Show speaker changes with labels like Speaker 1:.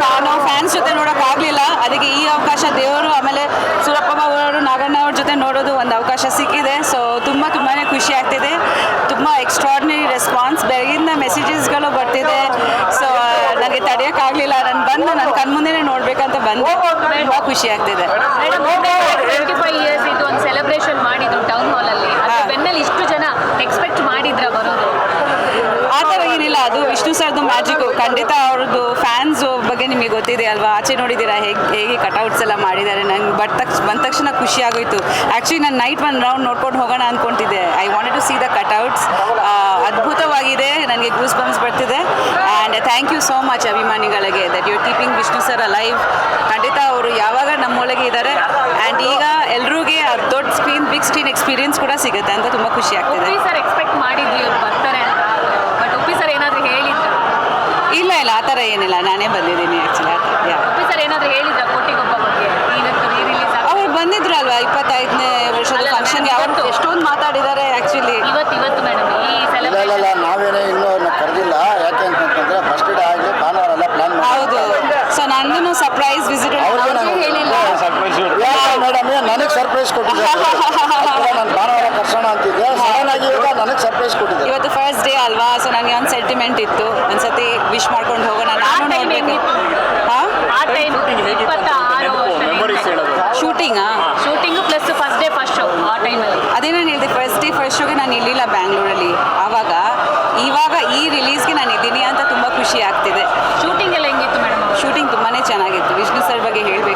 Speaker 1: ನಾನು ಫ್ಯಾನ್ಸ್ ಜೊತೆ ನೋಡೋಕ್ಕಾಗಲಿಲ್ಲ, ಅದಕ್ಕೆ ಈ ಅವಕಾಶ ದೇವರು ಆಮೇಲೆ ಸೂರಪ್ಪ ಅವರು ನಾಗಣ್ಣ ಅವ್ರ ಜೊತೆ ನೋಡೋದು ಒಂದು ಅವಕಾಶ ಸಿಕ್ಕಿದೆ. ಸೊ ತುಂಬಾ ಖುಷಿ ಆಗ್ತಿದೆ. ತುಂಬ ಎಕ್ಸ್ಟ್ರಾರ್ಡಿನರಿ ರೆಸ್ಪಾನ್ಸ್, ಬೆಳಗಿಂದ ಮೆಸೇಜಸ್ಗಳು ಬರ್ತಿದೆ. ಸೊ ನನಗೆ ತಡೆಯೋಕ್ಕಾಗಲಿಲ್ಲ, ನಾನು ಬಂದು ನನ್ನ ಕಣ್ಮುಂದೆನೇ ನೋಡಬೇಕಂತ ಬಂದೆ. ತುಂಬ ಖುಷಿ ಆಗ್ತಿದೆ.
Speaker 2: 25 ಇಯರ್ಸ್ ಇದು ಒಂದು ಸೆಲೆಬ್ರೇಷನ್ ಮಾಡಿದ್ರು ಟೌನ್ ಹಾಲಲ್ಲಿ. ಬೆನ್ನಲ್ಲಿ ಇಷ್ಟು ಜನ ಎಕ್ಸ್ಪೆಕ್ಟ್ ಮಾಡಿದ್ರ ಬರೋದು?
Speaker 1: ಆ ಥರ ಏನಿಲ್ಲ, ಅದು ವಿಷ್ಣು ಸರ್ದು ಮ್ಯಾಜಿಕ್ಕು. ಖಂಡಿತ ಅವ್ರದ್ದು ಫ್ಯಾನ್ಸ್ ಬಗ್ಗೆ ನಿಮಗೆ ಗೊತ್ತಿದೆ ಅಲ್ವಾ, ಆಚೆ ನೋಡಿದ್ದೀರಾ ಹೇಗೆ ಕಟೌಟ್ಸ್ ಎಲ್ಲ ಮಾಡಿದ್ದಾರೆ. ನಂಗೆ ಬಂದ ತಕ್ಷಣ ಖುಷಿ ಆಗೋಯ್ತು. ಆ್ಯಕ್ಚುಲಿ ನಾನು ನೈಟ್ ಒಂದು ರೌಂಡ್ ನೋಡ್ಕೊಂಡು ಹೋಗೋಣ ಅಂದ್ಕೊತಿದ್ದೆ. I wanted to see the cutouts. ಅದ್ಭುತವಾಗಿದೆ, ನನಗೆ ಗೂಸ್ ಬಂಪ್ಸ್ ಬರ್ತಿದೆ. And thank you so much ಅಭಿಮಾನಿಗಳಿಗೆ that you keeping Vishnu sir alive. ಖಂಡಿತ ಅವರು ಯಾವಾಗ ನಮ್ಮೊಳಗೆ ಇದ್ದಾರೆ. ಆ್ಯಂಡ್ ಈಗ ಎಲ್ರಿಗೂ ದೊಡ್ಡ ಸ್ಕ್ರೀನ್, ಬಿಗ್ ಸ್ಕ್ರೀನ್ ಎಕ್ಸ್ಪೀರಿಯನ್ಸ್ ಕೂಡ ಸಿಗುತ್ತೆ ಅಂತ ತುಂಬ ಖುಷಿ ಆಗ್ತಿದೆ.
Speaker 2: ಸರ್ ಎಕ್ಸ್ಪೆಕ್ಟ್ ಮಾಡಿದ್ವಿ ಅವ್ರು ಬರ್ತಾರೆ ಅಂತ, ಬಟ್ ಉಪ್ಪಿ ಸರ್ ಏನಾದರೂ ಹೇಳಿದ್ರು?
Speaker 1: ಇಲ್ಲ ಆ ಥರ ಏನಿಲ್ಲ, ನಾನೇ ಬಂದಿದ್ದೀನಿ ಆ್ಯಕ್ಚುಲಿ.
Speaker 2: ಉಪ್ಪಿ ಸರ್ ಏನಾದರೂ ಹೇಳಿದ್ರ ಕೋಟಿಗೊಬ್ಬ ಬಗ್ಗೆ? ಇವತ್ತು ರೀ-ರಿಲೀಸ್
Speaker 1: ಅವ್ರು ಬಂದಿದ್ರು ಅಲ್ವಾ 25ನೇ ವರ್ಷದ ಫಂಕ್ಷನ್ಗೆ, ಅವರು ಎಷ್ಟೊಂದು ಮಾತಾಡಿದ್ದಾರೆ ಆ್ಯಕ್ಚುಲಿ.
Speaker 2: ಇವತ್ತು ಮೇಡಮ್ ಈ
Speaker 3: ಇಲ್ಲ
Speaker 2: ಸೆಲೆಬ್ರೇಷನ್
Speaker 3: ನಾವೇನೇ ಇನ್ನೂ ಅವ್ರನ್ನ ಕರೆದಿಲ್ಲ. ಯಾಕೆ ಅಂತಂತಂದ್ರೆ ಫಸ್ಟ್ ಡೇ ಆಗಲಿ ಭಾನುವಾರ ಎಲ್ಲ ಪ್ಲಾನ್
Speaker 1: ಹೌದು. ಸೊ ನಂದು ಸರ್ಪ್ರೈಸ್ ವಿಸಿಟ್ ಹೇಳಿಲ್ಲ.
Speaker 3: ಮೇಡಮ್ ನನಗೆ ಸರ್ಪ್ರೈಸ್ ಕೊಟ್ಟಿದ್ದಾರೆ. ನಾನು ಭಾನುವಾರ ಕರ್ಸೋಣ ಅಂತಿದ್ದೆ, ಸಡನ್ ಆಗಿ ಈಗ ನನಗೆ ಸರ್ಪ್ರೈಸ್ ಕೊಟ್ಟಿದ್ದೆ.
Speaker 1: ಇವತ್ತು ಫಸ್ಟ್ ಡೇ ಅಲ್ವಾ, ಸೊ ನನಗೆ ಒಂದು ಸೆಂಟಿಮೆಂಟ್ ಇತ್ತು, ಒಂದ್ಸತಿ ವಿಶ್ ಮಾಡ್ಕೊಂಡು ಹೋಗೋಣ ನಾನು ನೋಡ್ಬೇಕು. ಹಾಂ,
Speaker 2: ಆ time 26 shooting plus first day first show ಆ ಟೈಮಲ್ಲಿ.
Speaker 1: ಅದೇ ನಾನು ಹೇಳಿದೆ, ಫಸ್ಟ್ ಡೇ ಫಸ್ಟ್ ಶೋಗೆ ನಾನು ಇರಲಿಲ್ಲ ಬ್ಯಾಂಗ್ಳೂರಲ್ಲಿ. ಇವಾಗ ಈ ರಿಲೀಸ್ಗೆ ನಾನು ಇದ್ದೀನಿ ಅಂತ ತುಂಬ ಖುಷಿ ಆಗ್ತಿದೆ.
Speaker 2: ಶೂಟಿಂಗ್ ಎಲ್ಲ ಹೆಂಗಿತ್ತು ಮೇಡಮ್?
Speaker 1: ಶೂಟಿಂಗ್ ತುಂಬಾ ಚೆನ್ನಾಗಿತ್ತು. ವಿಷ್ಣು ಸರ್ ಬಗ್ಗೆ ಹೇಳಬೇಕು